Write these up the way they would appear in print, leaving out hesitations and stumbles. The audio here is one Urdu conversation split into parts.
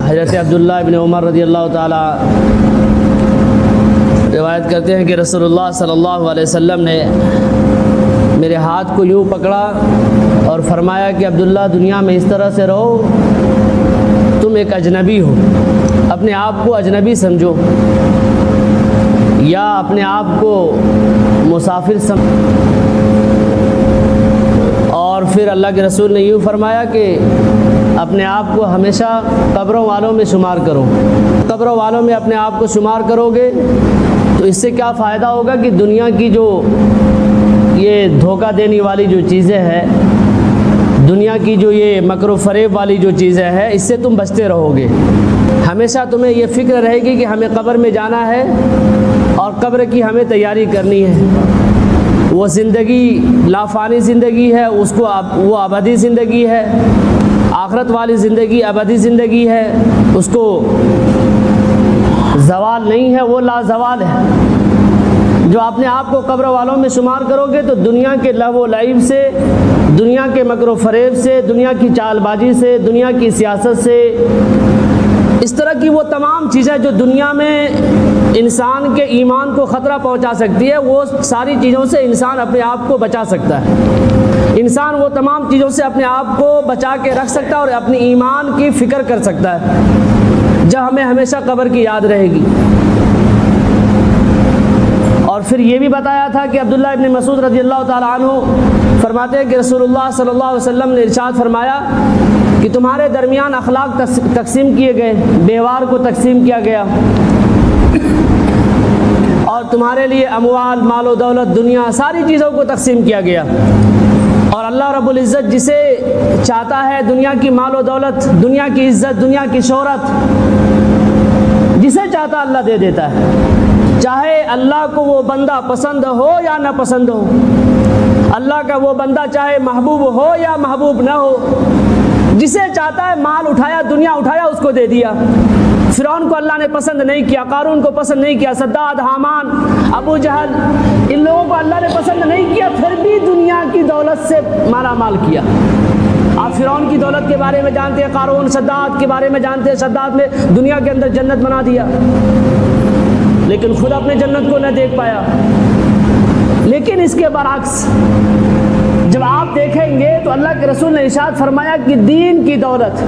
حضرت عبداللہ ابن عمر رضی اللہ تعالی روایت کرتے ہیں کہ رسول اللہ صلی اللہ علیہ وسلم نے میرے ہاتھ کو یوں پکڑا اور فرمایا کہ عبداللہ دنیا میں اس طرح سے رہو، تم ایک اجنبی ہو، اپنے آپ کو اجنبی سمجھو یا اپنے آپ کو مسافر سمجھو۔ اور پھر اللہ کے رسول نے یوں فرمایا کہ اپنے آپ کو ہمیشہ قبروں والوں میں شمار کرو، قبروں والوں میں اپنے آپ کو شمار کرو گے تو اس سے کیا فائدہ ہوگا کہ دنیا کی جو یہ دھوکہ دینے والی جو چیزیں ہیں، دنیا کی جو یہ مکر و فریب والی جو چیزیں ہیں، اس سے تم بچتے رہو گے۔ ہمیشہ تمہیں یہ فکر رہے گی کہ ہمیں قبر میں جانا ہے اور قبر کی ہمیں تیاری کرنی ہے۔ وہ زندگی لافانی زندگی ہے، اس کو وہ ابدی زندگی ہے، آخرت والی زندگی ابدی زندگی ہے، اس کو زوال نہیں ہے، وہ لا زوال ہے۔ جو اپنے آپ کو قبر والوں میں شمار کرو گے تو دنیا کے لہو و لعب سے، دنیا کے مکر و فریب سے، دنیا کی چال بازی سے، دنیا کی سیاست سے، اس طرح کی وہ تمام چیزیں جو دنیا میں انسان کے ایمان کو خطرہ پہنچا سکتی ہے، وہ ساری چیزوں سے انسان اپنے آپ کو بچا سکتا ہے۔ انسان وہ تمام چیزوں سے اپنے آپ کو بچا کے رکھ سکتا ہے اور اپنی ایمان کی فکر کر سکتا ہے، جب ہمیں ہمیشہ قبر کی یاد رہے گی۔ اور پھر یہ بھی بتایا تھا کہ عبداللہ ابن مسعود رضی اللہ تعالیٰ عنہ فرماتے ہیں کہ رسول اللہ صلی اللہ علیہ وسلم نے ارشاد فرمایا کہ تمہارے درمیان اخلاق تقسیم کیے گئے، بیوار کو تقسیم کیا گیا، اور تمہارے لیے اموال، مال و دولت، دنیا، ساری چیزوں کو تقسیم کیا گیا۔ اور اللہ رب العزت جسے چاہتا ہے دنیا کی مال و دولت، دنیا کی عزت، دنیا کی شہرت، جسے چاہتا اللہ دے دیتا ہے، چاہے اللہ کو وہ بندہ پسند ہو یا نہ پسند ہو، اللہ کا وہ بندہ چاہے محبوب ہو یا محبوب نہ ہو، جسے چاہتا ہے مال اٹھایا، دنیا اٹھایا، اس کو دے دیا۔ فرعون کو اللہ نے پسند نہیں کیا، قارون کو پسند نہیں کیا، صداد، حامان، ابو جہل، ان لوگوں کو اللہ نے پسند نہیں کیا، پھر بھی دنیا کی دولت سے مالا مال کیا۔ آپ فرعون کی دولت کے بارے میں جانتے ہیں، قارون، صداد کے بارے میں جانتے ہیں، صداد نے دنیا کے اندر جنت بنا دیا، لیکن خود اپنے جنت کو نہ دیکھ پایا۔ لیکن اس کے برعکس جب آپ دیکھیں گے تو اللہ کے رسول نے ارشاد فرمایا کہ دین کی دولت،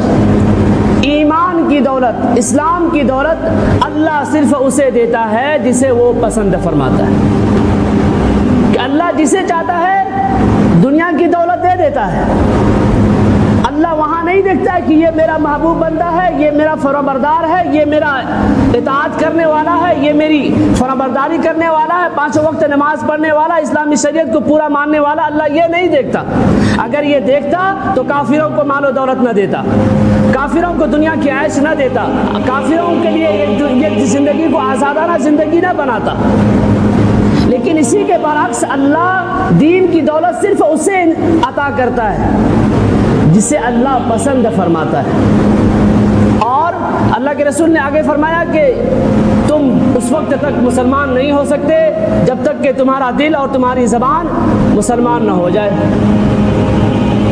ایمان کی دولت، اسلام کی دولت اللہ صرف اسے دیتا ہے جسے وہ پسند فرماتا ہے، کہ اللہ جسے چاہتا ہے دنیا کی دولت دے دیتا ہے۔ اللہ وہاں نہیں دیکھتا ہے کہ یہ میرا محبوب بندہ ہے، یہ میرا فرمانبردار ہے، یہ میرا اطاعت کرنے والا ہے، یہ میری فرمانبرداری کرنے والا ہے، 5 وقت نماز پڑھنے والا، اسلامی شریعت کو پورا ماننے والا۔ اللہ یہ نہیں دیکھتا۔ اگر یہ دیکھتا تو کافروں کو مال و دولت نہ دیتا، کافروں کو دنیا کی عیش نہ دیتا، کافروں کے لیے یہ زندگی کو آزادانہ زندگی نہ بناتا۔ لیکن اسی کے برعکس اللہ دین کی دولت صرف اسے عطا کرتا ہے جسے اللہ پسند فرماتا ہے۔ اور اللہ کے رسول نے آگے فرمایا کہ تم اس وقت تک مسلمان نہیں ہو سکتے جب تک کہ تمہارا دل اور تمہاری زبان مسلمان نہ ہو جائے،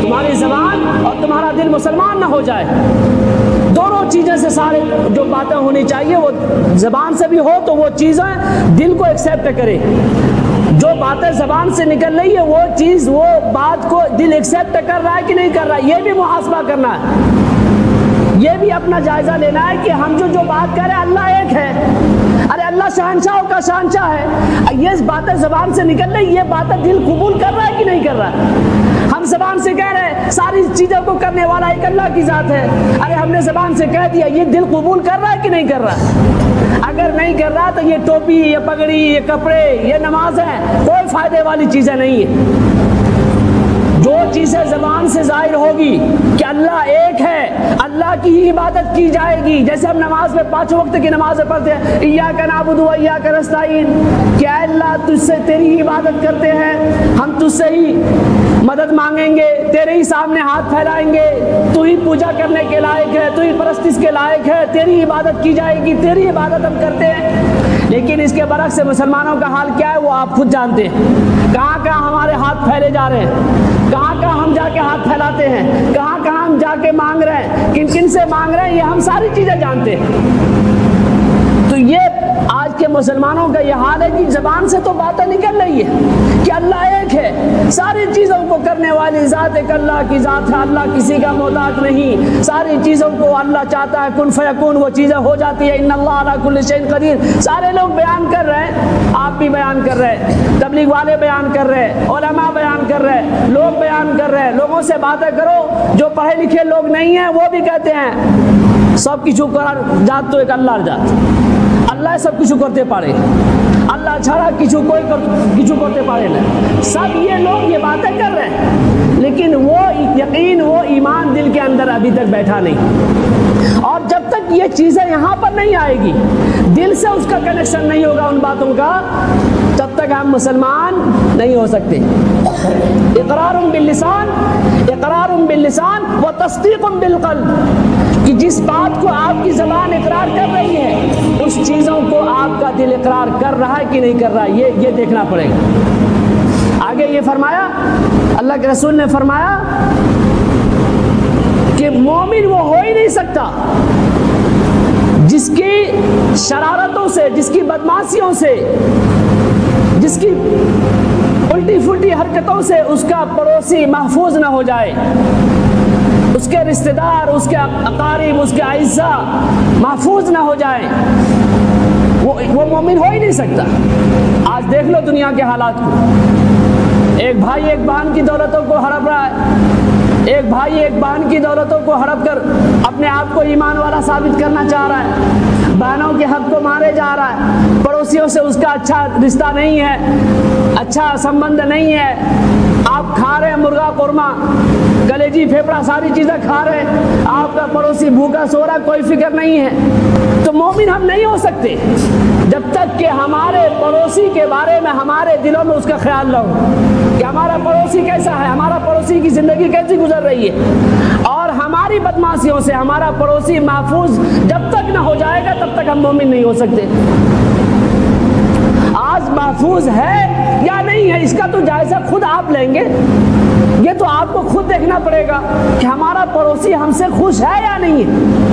تمہاری زبان اور تمہارا دل مسلمان نہ ہو جائے۔ دونوں چیزیں سے سارے جو باتیں ہونی چاہیے، وہ زبان سے بھی ہو تو وہ چیزیں دل کو ایکسیپٹ کرے، جو باتیں زبان سے نکل رہی ہے وہ چیز، وہ بات کو دل ایکسیپٹ کر رہا ہے کہ نہیں کر رہا ہے، یہ بھی محاسبہ کرنا ہے، یہ بھی اپنا جائزہ لینا ہے کہ ہم جو بات کر رہے ہیں اللہ ایک ہے، ارے اللہ شہنشاہوں کا شہنشاہ ہے، یہ باتیں زبان سے نکل رہی، یہ باتیں دل قبول کر رہا ہے کہ نہیں کر رہا ہے؟ ہم زبان سے کہہ رہے ہیں ساری چیزوں کو کرنے والا ایک اللہ کی ذات ہے، ارے ہم نے زبان سے کہہ دیا، یہ دل قبول کر رہا ہے کہ نہیں کر رہا؟ اگر نہیں کر رہا تو یہ ٹوپی، یہ پگڑی، یہ کپڑے، یہ نماز ہے، کوئی فائدے والی چیزیں نہیں ہے۔ جو چیزیں زبان سے ظاہر ہوگی کہ اللہ ایک ہے، اللہ کی ہی عبادت کی جائے گی، جیسے ہم نماز میں 5 وقت کی نماز پڑھتے ہیں، ایاک نعبد و ایاک نستعین، کہ اے اللہ تجھ سے تیری ہی عبادت کرتے ہیں، ہم تجھ سے ہی مدد مانگیں گے، تیرے ہی سامنے ہاتھ پھیلائیں گے، تو ہی پوجا کرنے کے لائق ہے، تو ہی پرستش کے لائق ہے، تیری عبادت کی جائے گی، تیری عبادت ہم کرتے ہیں۔ لیکن اس کے برعکس مسلمانوں کا حال کیا ہے وہ آپ خود جانتے ہیں، کہاں کہاں ہمارے ہاتھ پھیلے جا رہے ہیں۔ کہاں کہاں ہم جا کے ہاتھ پھیلاتے ہیں، کہاں کہاں ہم جا کے مانگ رہے ہیں، کن کن سے مانگ رہے ہیں، یہ ہم ساری چیزیں جانتے ہیں۔ تو یہ آج کے مسلمانوں کا یہ حال ہے کہ زبان سے تو باتیں نکل رہی ہے کہ اللہ ایک ہے، ساری چیزوں کو کرنے والی ذات ایک اللہ کی ذات ہے، اللہ کسی کا محتاج نہیں، ساری چیزوں کو اللہ چاہتا ہے کن فیکون، وہ چیزیں ہو جاتی ہے، ان اللہ علی کل شیء قدیر۔ سارے لوگ بیان کر رہے ہیں، آپ بھی بیان کر رہے ہیں، تبلیغ والے بیان کر رہے ہیں، علماء بیان کر رہے ہیں، لوگ بیان کر رہے ہیں، لوگوں سے باتیں کرو جو پڑھے لکھے لوگ نہیں ہیں وہ بھی کہتے ہیں سب کچھ کر جات تو ایک اللہ جات، اللہ سب کچھ کرتے پارے، اللہ چھڑا کچھ کرتے پارے نہیں، سب یہ لوگ یہ باتیں کر رہے ہیں، لیکن وہ یقین، وہ ایمان دل کے اندر ابھی تک بیٹھا نہیں۔ اور جب تک یہ چیزیں یہاں پر نہیں آئے گی، دل سے اس کا کنیکشن نہیں ہوگا ان باتوں کا، تب تک ہم مسلمان نہیں ہو سکتے۔ اقرار باللسان و تصدیق بالقلب، کہ جس بات کو آپ کی زبان اقرار کر رہی ہے اس چیزوں کو آپ کا دل اقرار کر رہا ہے کہ نہیں کر رہا ہے، یہ دیکھنا پڑے گا۔ آگے یہ فرمایا، اللہ کے رسول نے فرمایا کہ مومن وہ ہو ہی نہیں سکتا جس کی شرارتوں سے، جس کی بدمعاشیوں سے، جس کی الٹی پھلٹی حرکتوں سے اس کا پڑوسی محفوظ نہ ہو جائے، اس کے رشتہ دار، اس کے اقارب، اس کے اعزاء محفوظ نہ ہو جائیں، وہ مومن ہو ہی نہیں سکتا۔ آج دیکھ لو دنیا کے حالات کو، ایک بھائی ایک بہن کی دولتوں کو ہڑپ رہا ہے، ایک بھائی ایک بہن کی دولتوں کو ہڑپ کر اپنے آپ کو ایمان والا ثابت کرنا چاہ رہا ہے، بہنوں کے حق کو مارے جا رہا ہے، پڑوسیوں سے اس کا اچھا رشتہ نہیں ہے، اچھا سمبند نہیں ہے، آپ کھا رہے ہیں مرغا قورمہ، کلیجی پھیپڑا ساری چیزیں کھا رہے ہیں، آپ کا پڑوسی بھوکا سو رہا، کوئی فکر نہیں ہے۔ تو مومن ہم نہیں ہو سکتے جب تک کہ ہمارے پڑوسی کے بارے میں ہمارے دلوں میں اس کا خیال نہ ہو کہ ہمارا پڑوسی کیسا ہے، ہمارا پڑوسی کی زندگی کیسی گزر رہی ہے، اور ہماری بدمعاشیوں سے ہمارا پڑوسی محفوظ جب تک نہ ہو جائے گا تب تک ہم مومن نہیں ہو سکتے۔ آج محفوظ ہے یا نہیں ہے اس کا تو جائزہ خود آپ لیں گے، یہ تو آپ کو خود دیکھنا پڑے گا کہ ہمارا پڑوسی ہم سے خوش ہے یا نہیں ہے۔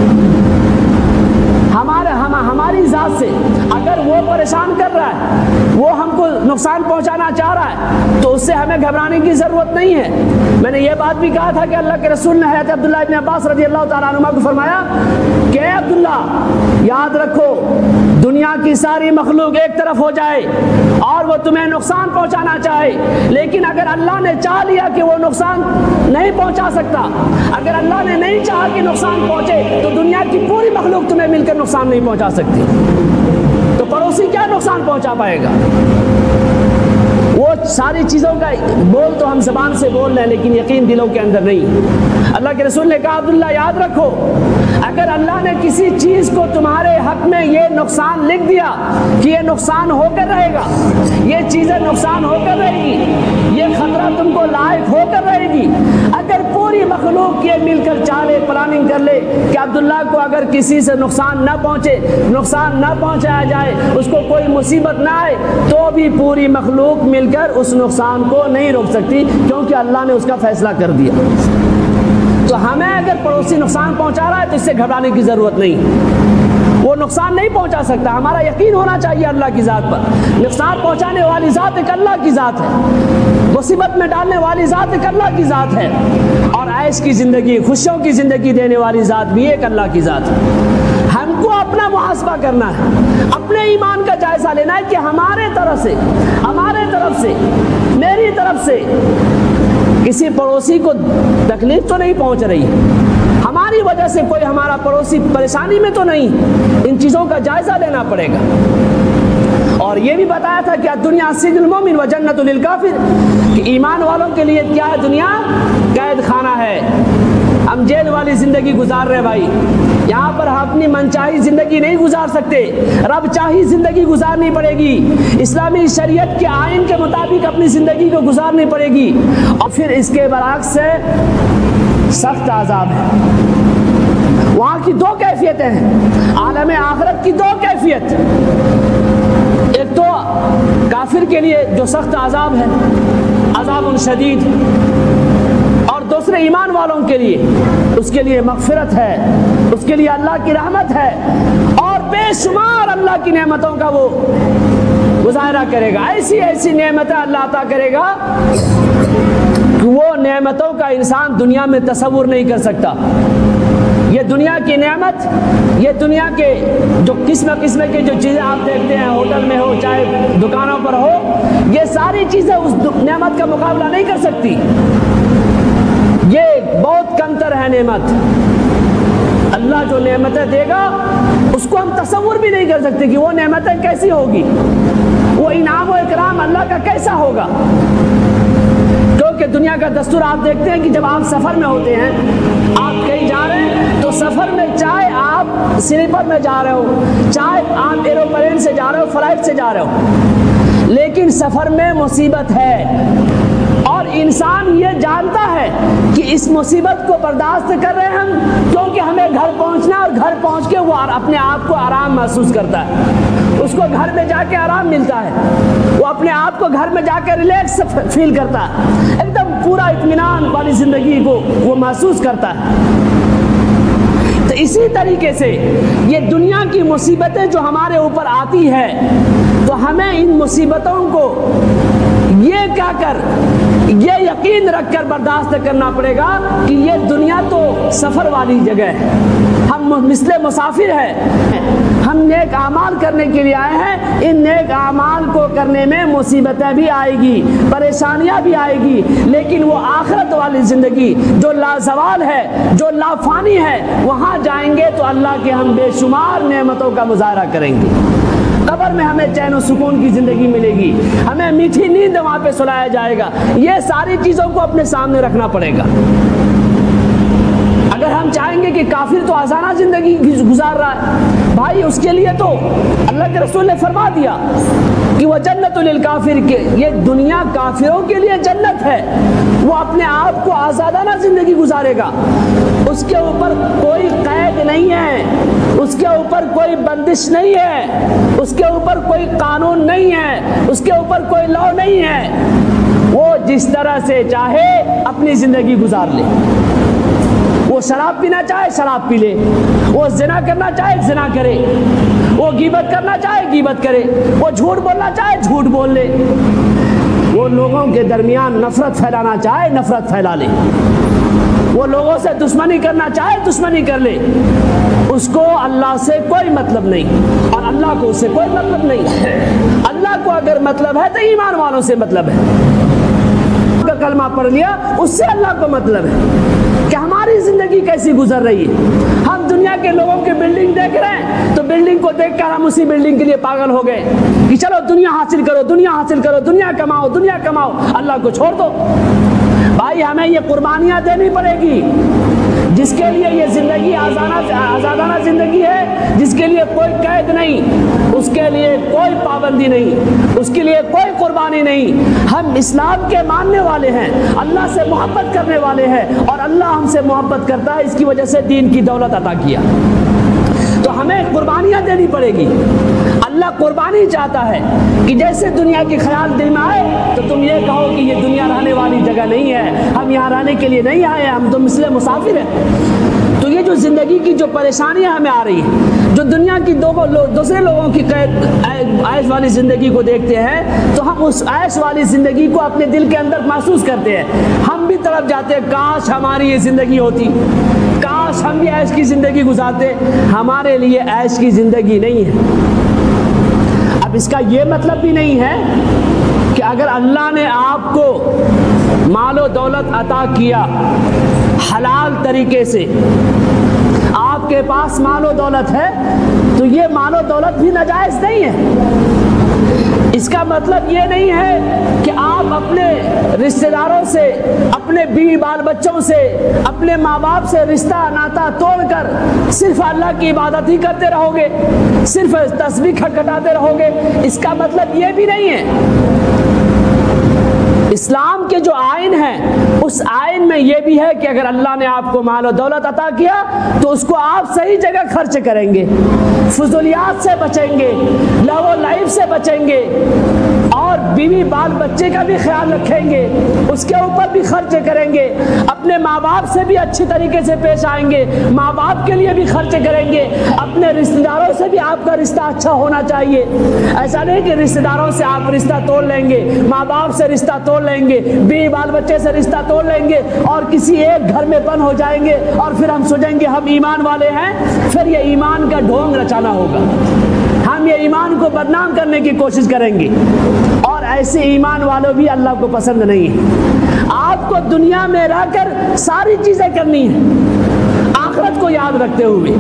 ہماری ذات سے اگر وہ پریشان کر رہا ہے، وہ ہم کو نقصان پہنچانا چاہ رہا ہے، تو اس سے ہمیں گھبرانے کی ضرورت نہیں ہے۔ میں نے یہ بات بھی کہا تھا کہ اللہ کے رسول نے حضرت عبداللہ ابن عباس رضی اللہ تعالیٰ عنہما کو فرمایا کہ اے عبداللہ یاد رکھو دنیا کی ساری مخلوق ایک طرف ہو جائے اور وہ تمہیں نقصان پہنچانا چاہے، لیکن اگر اللہ نے چاہ لیا کہ وہ نقصان نہیں پہنچا سکتا، اگر اللہ نے نہیں چاہا کہ نقصان پہنچے، تو دنیا کی پوری مخلوق تمہیں مل کر نقصان نہیں پہنچا سکتی، تو پڑوسی کیا نقصان پہنچا پائے گا؟ وہ ساری چیزوں کا بول تو ہم زبان سے بول رہے ہیں لیکن یقین دلوں کے اندر نہیں۔ اللہ کے رسول نے کہا عبداللہ یاد رکھو اگر اللہ نے کسی چیز کو تمہارے حق میں یہ نقصان لکھ دیا کہ یہ نقصان ہو کر رہے گا، یہ چیزیں نقصان ہو کر رہے گی، یہ خطرہ تم کو لاحق ہو کر رہے گی، اگر پوری مخلوق یہ مل کر چالے پلاننگ کر لے کہ عبداللہ کو اگر کسی سے نقصان نہ پہنچے، نقصان نہ پہنچایا جائے، اس کو کوئی مصیبت نہ آئے، تو بھی پوری مخلوق مل کر اس نقصان کو نہیں روک سکتی، کیونکہ اللہ نے اس کا فیصلہ کر دیا۔ تو ہمیں اگر پڑوسی نقصان پہنچا رہا ہے تو اس سے گھبرانے کی ضرورت نہیں، وہ نقصان نہیں پہنچا سکتا۔ ہمارا یقین ہونا چاہیے اللہ کی ذات پر، نقصان پہنچانے والی ذات ایک اللہ کی ذات ہے، مصیبت میں ڈالنے والی ذات ایک اللہ کی ذات ہے، اور عیش کی زندگی، خوشیوں کی زندگی دینے والی ذات بھی ایک اللہ کی ذات ہے۔ ہم کو اپنا محاسبہ کرنا ہے، اپنے ایمان کا جائزہ لینا ہے کہ ہمارے طرف سے میری طرف سے کسی پڑوسی کو تکلیف تو نہیں پہنچ رہی، ہماری وجہ سے کوئی ہمارا پڑوسی پریشانی میں تو نہیں، ان چیزوں کا جائزہ لینا پڑے گا۔ اور یہ بھی بتایا تھا کہ دنیا سجن المومن و جنت للکافر، کہ ایمان والوں کے لیے کیا ہے دنیا؟ قید خانہ ہے، ہم جیل والی زندگی گزار رہے بھائی، یہاں پر ہم اپنی منچاہی زندگی نہیں گزار سکتے، رب چاہی زندگی گزارنی پڑے گی، اسلامی شریعت کے آئین کے مطابق اپنی زندگی کو گزارنی پڑے گی، اور پھر اس کے برعکس سے سخت عذاب ہے۔ وہاں کی دو کیفیتیں ہیں، عالم آخرت کی دو کیفیت، ایک تو کافر کے لیے جو سخت عذاب ہے، عذاب شدید، اور دوسرے ایمان والوں کے لیے اس کے لیے مغفرت ہے، اس کے لیے اللہ کی رحمت ہے، اور بے شمار اللہ کی نعمتوں کا وہ مظاہرہ کرے گا۔ ایسی ایسی نعمتیں اللہ عطا کرے گا کہ وہ نعمتوں کا انسان دنیا میں تصور نہیں کر سکتا۔ یہ دنیا کی نعمت، یہ دنیا کے جو قسم کے جو چیزیں آپ دیکھتے ہیں، ہوٹل میں ہو چاہے دکانوں پر ہو، یہ ساری چیزیں اس نعمت کا مقابلہ نہیں کر سکتی۔ یہ بہت کمتر ہے نعمت۔ اللہ جو نعمتیں دے گا اس کو ہم تصور بھی نہیں کر سکتے کہ وہ نعمتیں کیسی ہوگی، وہ انعام و اکرام اللہ کا کیسا ہوگا۔ کیونکہ دنیا کا دستور آپ دیکھتے ہیں کہ جب آپ سفر میں ہوتے ہیں، آپ کہیں جا رہے ہیں تو سفر میں چاہے آپ سلیپر میں جا رہے ہو، چاہے آپ ایروپلین سے جا رہے ہو، فلائٹ سے جا رہے ہو، لیکن سفر میں مصیبت ہے، اور انسان یہ جانتا ہے کہ اس مصیبت کو برداشت کر رہے ہیں ہم کیونکہ ہمیں گھر پہنچنا، اور گھر پہنچ کے وہ اپنے آپ کو آرام محسوس کرتا ہے، اس کو گھر میں جا کے آرام ملتا ہے، وہ اپنے آپ کو گھر میں جا کے ریلیکس فیل کرتا ہے، ایک دم پورا اطمینان والی زندگی کو وہ محسوس کرتا ہے۔ تو اسی طریقے سے یہ دنیا کی مصیبتیں جو ہمارے اوپر آتی ہے، تو ہمیں ان مصیبتوں کو یہ کہہ کر، یہ یقین رکھ کر برداشت کرنا پڑے گا کہ یہ دنیا تو سفر والی جگہ ہے، ہم مثل مسافر ہیں، ہم نیک اعمال کرنے کے لیے آئے ہیں، ان نیک اعمال کو کرنے میں مصیبتیں بھی آئے گی، پریشانیاں بھی آئے گی، لیکن وہ آخرت والی زندگی جو لازوال ہے، جو لافانی ہے، وہاں جائیں گے تو اللہ کے ہم بے شمار نعمتوں کا مظاہرہ کریں گے۔ قبر میں ہمیں چین و سکون کی زندگی ملے گی، ہمیں میٹھی نیند وہاں پہ سلایا جائے گا۔ یہ ساری چیزوں کو اپنے سامنے رکھنا پڑے گا۔ اگر ہم چاہیں گے کہ کافر تو آسانہ زندگی گزار رہا ہے، بھائی اس کے لیے تو اللہ کے رسول نے فرما دیا کہ وہ جنت للکافر، کے یہ دنیا کافروں کے لیے جنت ہے، وہ اپنے آپ کو آزادانہ زندگی گزارے گا، اس کے اوپر کوئی قید نہیں ہے، اس کے اوپر کوئی بندش نہیں ہے، اس کے اوپر کوئی قانون نہیں ہے، اس کے اوپر کوئی لا نہیں ہے، وہ جس طرح سے چاہے اپنی زندگی گزار لے۔ وہ شراب پینا چاہے شراب پی لے، وہ زنا کرنا چاہے زنا کرے، وہ غیبت کرنا چاہے غیبت کرے، وہ جھوٹ بولنا چاہے جھوٹ بول لے، وہ لوگوں کے درمیان نفرت پھیلانا چاہے نفرت پھیلا لے، وہ لوگوں سے دشمنی کرنا چاہے دشمنی کر لے، اس کو اللہ سے کوئی مطلب نہیں، اور اللہ کو اس سے کوئی مطلب نہیں۔ اللہ کو اگر مطلب ہے تو ایمان والوں سے مطلب ہے، کا کلمہ پڑھ لیا اس سے اللہ کو مطلب ہے کہ ہماری زندگی کیسی گزر رہی ہے۔ ہم دنیا کے لوگوں کی بلڈنگ دیکھ رہے ہیں تو بلڈنگ کو دیکھ کر ہم اسی بلڈنگ کے لیے پاگل ہو گئے کہ چلو دنیا حاصل کرو، دنیا حاصل کرو، دنیا کماؤ، دنیا کماؤ، اللہ کو چھوڑ دو۔ بھائی ہمیں یہ قربانیاں دینی پڑے گی، جس کے لیے یہ زندگی آزادانہ زندگی ہے، جس کے لیے کوئی قید نہیں، اس کے لیے کوئی پابندی نہیں، اس کے لیے کوئی قربانی نہیں۔ ہم اسلام کے ماننے والے ہیں، اللہ سے محبت کرنے والے ہیں، اور اللہ ہم سے محبت کرتا ہے، اس کی وجہ سے دین کی دولت عطا کیا، تو ہمیں قربانیاں دینی پڑے گی۔ اللہ قربانی چاہتا ہے کہ جیسے دنیا کے خیال دل میں آئے تو تم یہ کہو کہ یہ دنیا رہنے والی جگہ نہیں ہے، ہم یہاں رہنے کے لیے نہیں آئے، ہم تو مثل مسافر ہیں۔ تو یہ جو زندگی کی جو پریشانیاں ہمیں آ رہی ہیں، جو دنیا کی دوسرے لوگوں کی عیش والی زندگی کو دیکھتے ہیں، تو ہم اس عیش والی زندگی کو اپنے دل کے اندر محسوس کرتے ہیں، ہم بھی طرف جاتے ہیں کاش ہماری یہ زندگی ہوتی، کاش ہم بھی عیش کی زندگی گزارتے۔ ہمارے لیے عیش کی زندگی نہیں ہے۔ اب اس کا یہ مطلب بھی نہیں ہے کہ اگر اللہ نے آپ کو مال و دولت عطا کیا حلال طریقے سے، آپ کے پاس مال و دولت ہے، تو یہ مال و دولت بھی ناجائز نہیں ہے۔ اس کا مطلب یہ نہیں ہے کہ آپ اپنے رشتہ داروں سے، اپنے بیوی بال بچوں سے، اپنے ماں باپ سے رشتہ ناتا توڑ کر صرف اللہ کی عبادت ہی کرتے رہو گے، صرف تسبیح کھٹکھٹاتے رہو گے۔ اس کا مطلب یہ بھی نہیں ہے، اسلام کے جو آئین ہیں اس آئین میں یہ بھی ہے کہ اگر اللہ نے آپ کو مال و دولت عطا کیا تو اس کو آپ صحیح جگہ خرچ کریں گے، فضولیات سے بچیں گے، لہو و لعب سے بچیں گے، اور بیوی بال بچے کا بھی خیال رکھیں گے، اس کے اوپر بھی خرچ کریں گے، اپنے ماں باپ سے بھی اچھی طریقے سے پیش آئیں گے، ماں باپ کے لیے بھی خرچ کریں گے، اپنے رشتہ داروں سے بھی آپ کا رشتہ اچھا ہونا چاہیے۔ ایسا نہیں کہ رشتہ داروں سے آپ رشتہ توڑ لیں گے، ماں باپ سے رشتہ توڑ لیں گے، بیوی بال بچے سے رشتہ توڑ لیں گے اور کسی ایک گھر میں بند ہو جائیں گے اور پھر ہم سوچیں گے ہم ایمان والے ہیں، پھر یہ ایمان کا ڈھونگ رچانا ہوگا، ہم یہ ایمان کو بدنام کرنے کی کوشش کریں گے، اور ایسے ایمان والوں بھی اللہ کو پسند نہیں ہے۔ آپ کو دنیا میں رہ کر ساری چیزیں کرنی ہیں، آخرت کو یاد رکھتے ہوئے،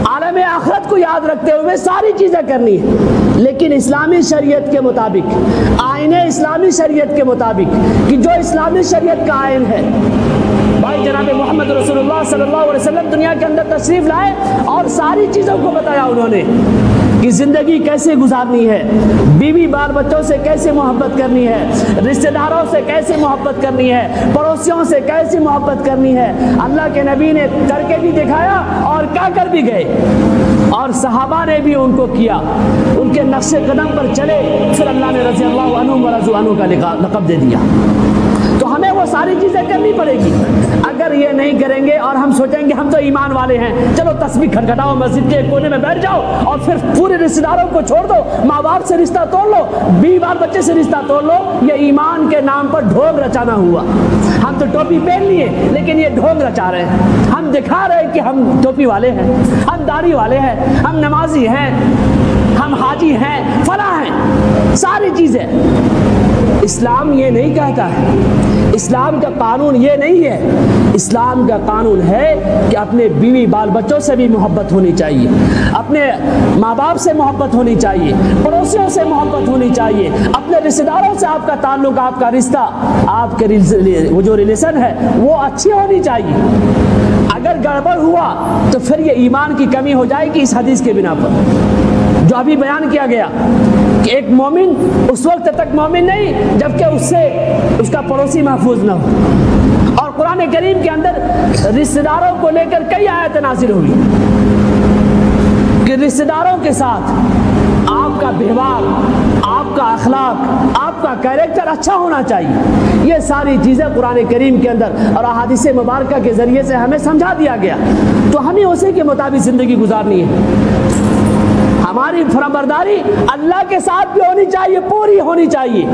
عالم آخرت کو یاد رکھتے ہوئے ساری چیزیں کرنی ہیں، لیکن اسلامی شریعت کے مطابق، آئین اسلامی شریعت کے مطابق، کہ جو اسلامی شریعت کا آئین ہے۔ بھائی جناب محمد رسول اللہ صلی اللہ علیہ وسلم دنیا کے اندر تشریف لائے اور ساری چیزوں کو بتایا انہوں نے کہ زندگی کیسے گزارنی ہے، بیوی بال بچوں سے کیسے محبت کرنی ہے، رشتہ داروں سے کیسے محبت کرنی ہے، پڑوسیوں سے کیسے محبت کرنی ہے۔ اللہ کے نبی نے کر کے بھی دکھایا اور کہہ کر بھی گئے، اور صحابہ نے بھی ان کو کیا، ان کے نقش قدم پر چلے، پھر اللہ نے رضی اللہ عنہم ورضوا عنہ کا لقب دے دیا۔ تو ہمیں وہ ساری چیزیں کرنی پڑے گی۔ اگر یہ نہیں کریں گے اور ہم سوچیں گے ہم تو ایمان والے ہیں، چلو تسبیح کھٹکھٹاؤ، مسجد کے کونے میں بیٹھ جاؤ اور پھر پورے رشتہ داروں کو چھوڑ دو، ماں باپ سے رشتہ توڑ لو، بیوی بال بچے سے رشتہ توڑ لو، یہ ایمان کے نام پر ڈھونگ رچانا ہوا۔ ہم تو ٹوپی پہن لیے لیکن یہ ڈھونگ رچا رہے ہیں، ہم دکھا رہے ہیں کہ ہم ٹوپی والے ہیں، ہم داڑھی والے ہیں، ہم نمازی ہیں، ہم حاجی ہیں، فلاں ہیں، ساری چیزیں۔ اسلام یہ نہیں کہتا ہے، اسلام کا قانون یہ نہیں ہے۔ اسلام کا قانون ہے کہ اپنے بیوی بال بچوں سے بھی محبت ہونی چاہیے، اپنے ماں باپ سے محبت ہونی چاہیے، پڑوسیوں سے محبت ہونی چاہیے، اپنے رشتہ داروں سے آپ کا تعلق، آپ کا رشتہ، آپ کے وہ جو ریلیشن ہے وہ اچھی ہونی چاہیے۔ اگر گڑبڑ ہوا تو پھر یہ ایمان کی کمی ہو جائے گی اس حدیث کے بنا پر جو ابھی بیان کیا گیا کہ ایک مومن اس وقت تک مومن نہیں جبکہ اس سے اس کا پڑوسی محفوظ نہ ہو۔ اور قرآن کریم کے اندر رشتہ داروں کو لے کر کئی آیت نازل ہوئی کہ رشتہ داروں کے ساتھ آپ کا ویوہار، آپ کا اخلاق، آپ کا کیریکٹر اچھا ہونا چاہیے۔ یہ ساری چیزیں قرآن کریم کے اندر اور احادیث مبارکہ کے ذریعے سے ہمیں سمجھا دیا گیا، تو ہمیں اسی کے مطابق زندگی گزارنی ہے۔ ہماری فرمانبرداری اللہ کے ساتھ بھی ہونی چاہیے، پوری ہونی چاہیے۔